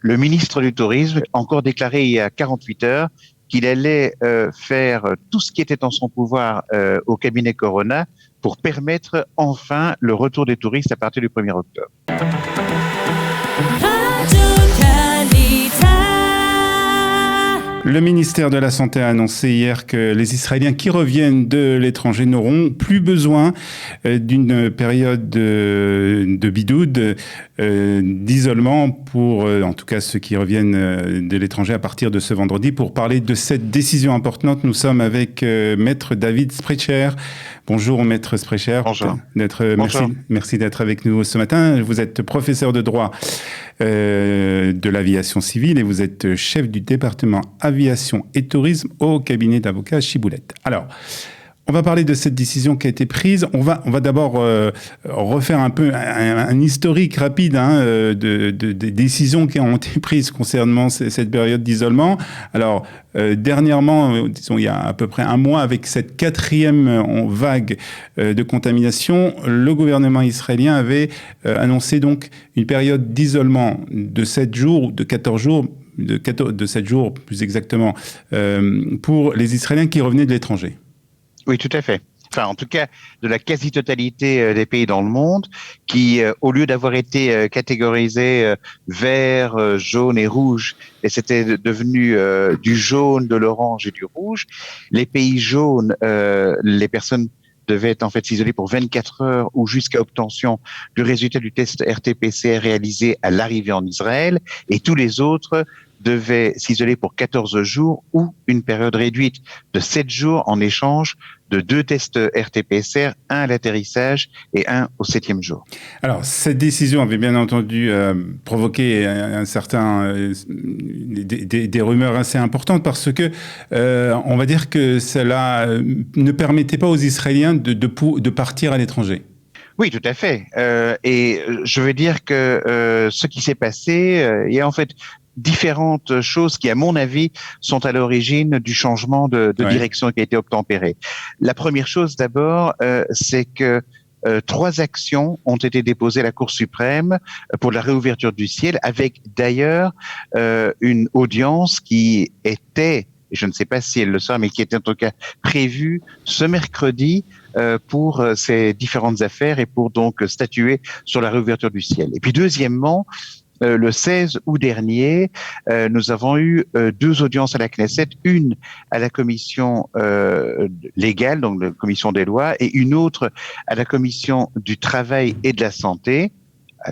Le ministre du Tourisme a encore déclaré il y a 48 heures qu'il allait faire tout ce qui était en son pouvoir au cabinet Corona pour permettre enfin le retour des touristes à partir du 1er octobre. Le ministère de la Santé a annoncé hier que les Israéliens qui reviennent de l'étranger n'auront plus besoin d'une période de bidoud, d'isolement pour, en tout cas, ceux qui reviennent de l'étranger à partir de ce vendredi. Pour parler de cette décision importante, nous sommes avec Maître David Sprecher. Bonjour Maître Sprecher. Bonjour. Merci d'être avec nous ce matin. Vous êtes professeur de droit de l'aviation civile et vous êtes chef du département aviation et tourisme au cabinet d'avocats Chiboulette. Alors, on va parler de cette décision qui a été prise. On va d'abord refaire un peu un historique rapide des décisions qui ont été prises concernant cette période d'isolement. Alors, dernièrement, disons il y a à peu près un mois, avec cette 4e vague de contamination, le gouvernement israélien avait annoncé donc une période d'isolement de 7 jours ou de 14 jours, de 7 jours plus exactement, pour les Israéliens qui revenaient de l'étranger. Oui, tout à fait. Enfin, en tout cas, de la quasi-totalité des pays dans le monde qui, au lieu d'avoir été catégorisés vert, jaune et rouge, et c'était devenu du jaune, de l'orange et du rouge, les pays jaunes, les personnes devaient en fait s'isoler pour 24 heures ou jusqu'à obtention du résultat du test RT-PCR réalisé à l'arrivée en Israël, et tous les autres devaient s'isoler pour 14 jours ou une période réduite de 7 jours en échange de 2 tests RT-PCR, un à l'atterrissage et un au 7e jour. Alors, cette décision avait bien entendu provoqué des rumeurs assez importantes parce que on va dire que cela ne permettait pas aux Israéliens de partir à l'étranger. Oui, tout à fait. Et je veux dire que ce qui s'est passé, il y a en fait différentes choses qui, à mon avis, sont à l'origine du changement de direction qui a été obtempéré. La première chose, d'abord, c'est que 3 actions ont été déposées à la Cour suprême pour la réouverture du ciel, avec d'ailleurs une audience qui était, je ne sais pas si elle le sera, mais qui était en tout cas prévue ce mercredi pour ces différentes affaires et pour donc statuer sur la réouverture du ciel. Et puis deuxièmement, le 16 août dernier, nous avons eu 2 audiences à la Knesset, une à la commission légale, donc la commission des lois, et une autre à la commission du travail et de la santé.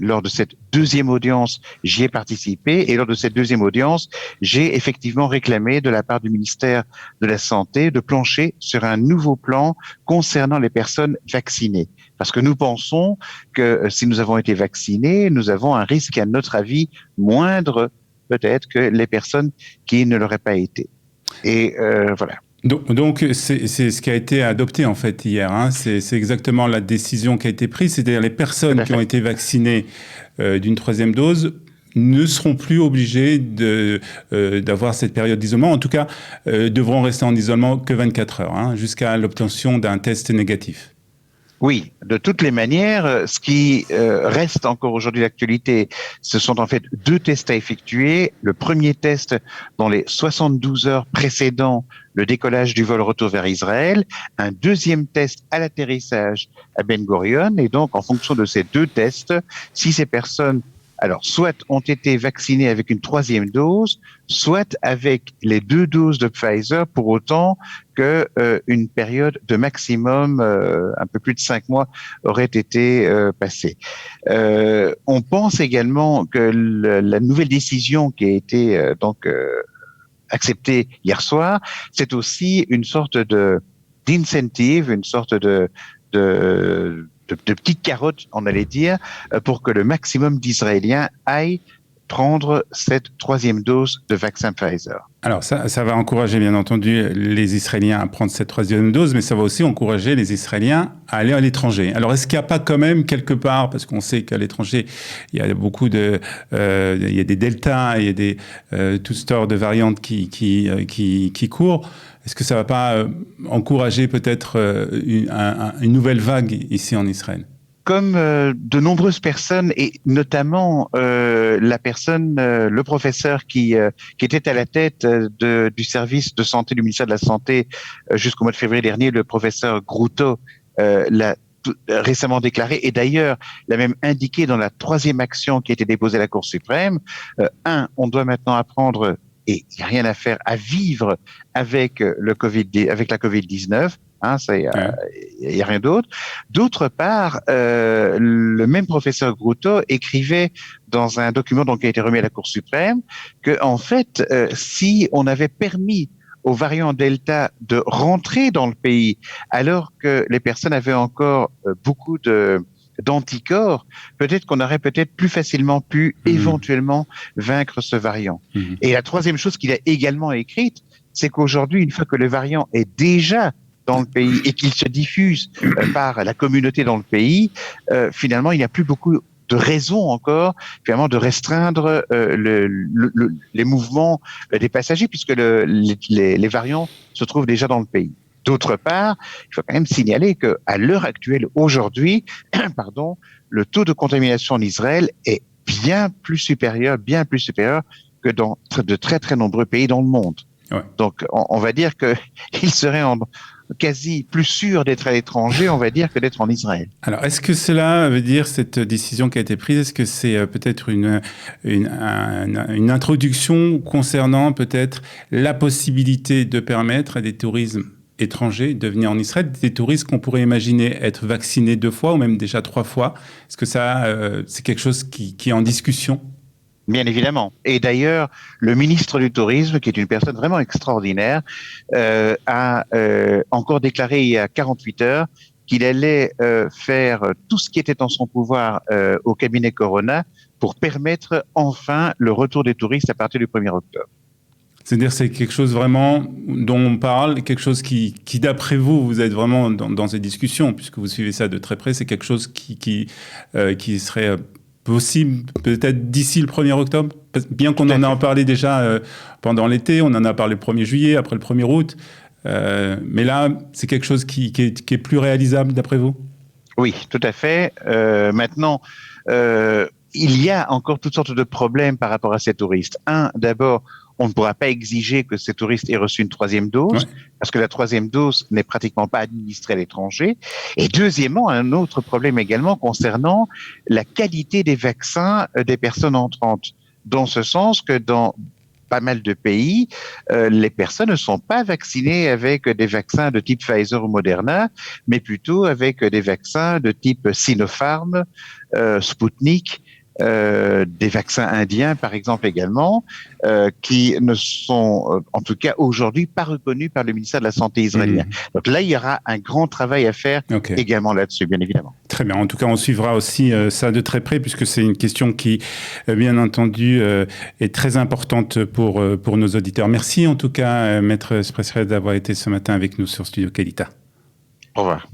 Lors de cette 2e audience, j'y ai participé et lors de cette 2e audience, j'ai effectivement réclamé de la part du ministère de la Santé de plancher sur un nouveau plan concernant les personnes vaccinées. Parce que nous pensons que si nous avons été vaccinés, nous avons un risque, à notre avis, moindre peut-être que les personnes qui ne l'auraient pas été. Et voilà. Donc c'est ce qui a été adopté en fait hier. C'est exactement la décision qui a été prise. C'est-à-dire les personnes qui ont été vaccinées d'une 3e dose ne seront plus obligées d'avoir cette période d'isolement. En tout cas, devront rester en isolement que 24 heures jusqu'à l'obtention d'un test négatif. Oui, de toutes les manières, ce qui reste encore aujourd'hui d'actualité, ce sont en fait 2 tests à effectuer. Le premier test dans les 72 heures précédant le décollage du vol retour vers Israël, un 2e test à l'atterrissage à Ben Gurion, et donc en fonction de ces 2 tests, si ces personnes soit ont été vaccinées avec une 3e dose, soit avec les 2 doses de Pfizer, pour autant que une période de maximum un peu plus de 5 mois aurait été passée. On pense également que la nouvelle décision qui a été acceptée hier soir, c'est aussi une sorte d'incentive, une sorte de petites carottes, on allait dire, pour que le maximum d'Israéliens aillent prendre cette 3e dose de vaccin Pfizer. Alors ça va encourager bien entendu les Israéliens à prendre cette 3e dose, mais ça va aussi encourager les Israéliens à aller à l'étranger. Alors est-ce qu'il n'y a pas quand même quelque part, parce qu'on sait qu'à l'étranger il y a beaucoup il y a des deltas, il y a des toutes sortes de variantes qui courent. Est-ce que ça ne va pas encourager peut-être une nouvelle vague ici en Israël ? Comme de nombreuses personnes, et notamment la personne, le professeur qui était à la tête du service de santé du ministère de la Santé jusqu'au mois de février dernier, le professeur Groutot, l'a récemment déclaré, et d'ailleurs l'a même indiqué dans la 3e action qui a été déposée à la Cour suprême. On doit maintenant apprendre, et il n'y a rien à faire, à vivre avec avec la Covid-19. Il y a rien d'autre. D'autre part, le même professeur Groutot écrivait dans un document qui a été remis à la Cour suprême que, en fait, si on avait permis au variant Delta de rentrer dans le pays alors que les personnes avaient encore beaucoup d'anticorps, peut-être qu'on aurait plus facilement pu éventuellement vaincre ce variant. Et la 3e chose qu'il a également écrite, c'est qu'aujourd'hui, une fois que le variant est déjà dans le pays et qu'il se diffuse par la communauté dans le pays, finalement, il n'y a plus beaucoup de raisons encore, finalement, de restreindre les mouvements des passagers, puisque les variants se trouvent déjà dans le pays. D'autre part, il faut quand même signaler que à l'heure actuelle, aujourd'hui, le taux de contamination en Israël est bien plus supérieur que dans de très très nombreux pays dans le monde. Ouais. Donc, on va dire qu'il serait quasi plus sûr d'être à l'étranger, on va dire, que d'être en Israël. Alors, est-ce que cela veut dire, cette décision qui a été prise, est-ce que c'est peut-être une introduction concernant peut-être la possibilité de permettre à des tourismes étrangers de venir en Israël, des touristes qu'on pourrait imaginer être vaccinés 2 fois ou même déjà 3 fois? Est-ce que ça, c'est quelque chose qui est en discussion? Bien évidemment. Et d'ailleurs, le ministre du Tourisme, qui est une personne vraiment extraordinaire, a encore déclaré il y a 48 heures qu'il allait faire tout ce qui était en son pouvoir au cabinet Corona pour permettre enfin le retour des touristes à partir du 1er octobre. C'est-à-dire c'est quelque chose vraiment dont on parle, quelque chose qui d'après vous, vous êtes vraiment dans ces discussions, puisque vous suivez ça de très près, c'est quelque chose qui serait possible peut-être d'ici le 1er octobre, bien qu'on en a parlé déjà pendant l'été, on en a parlé le 1er juillet, après le 1er août, mais là, c'est quelque chose qui est plus réalisable d'après vous? Oui, tout à fait. Maintenant, il y a encore toutes sortes de problèmes par rapport à ces touristes. D'abord, on ne pourra pas exiger que ces touristes aient reçu une 3e dose, parce que la 3e dose n'est pratiquement pas administrée à l'étranger. Et deuxièmement, un autre problème également concernant la qualité des vaccins des personnes entrantes, dans ce sens que dans pas mal de pays, les personnes ne sont pas vaccinées avec des vaccins de type Pfizer ou Moderna, mais plutôt avec des vaccins de type Sinopharm, Sputnik, des vaccins indiens, par exemple, également, qui ne sont, en tout cas aujourd'hui, pas reconnus par le ministère de la Santé israélien. Donc là, il y aura un grand travail à faire également là-dessus, bien évidemment. Très bien. En tout cas, on suivra aussi ça de très près, puisque c'est une question qui, bien entendu, est très importante pour nos auditeurs. Merci, en tout cas, Maître Sprecher, d'avoir été ce matin avec nous sur Studio Qualita. Au revoir.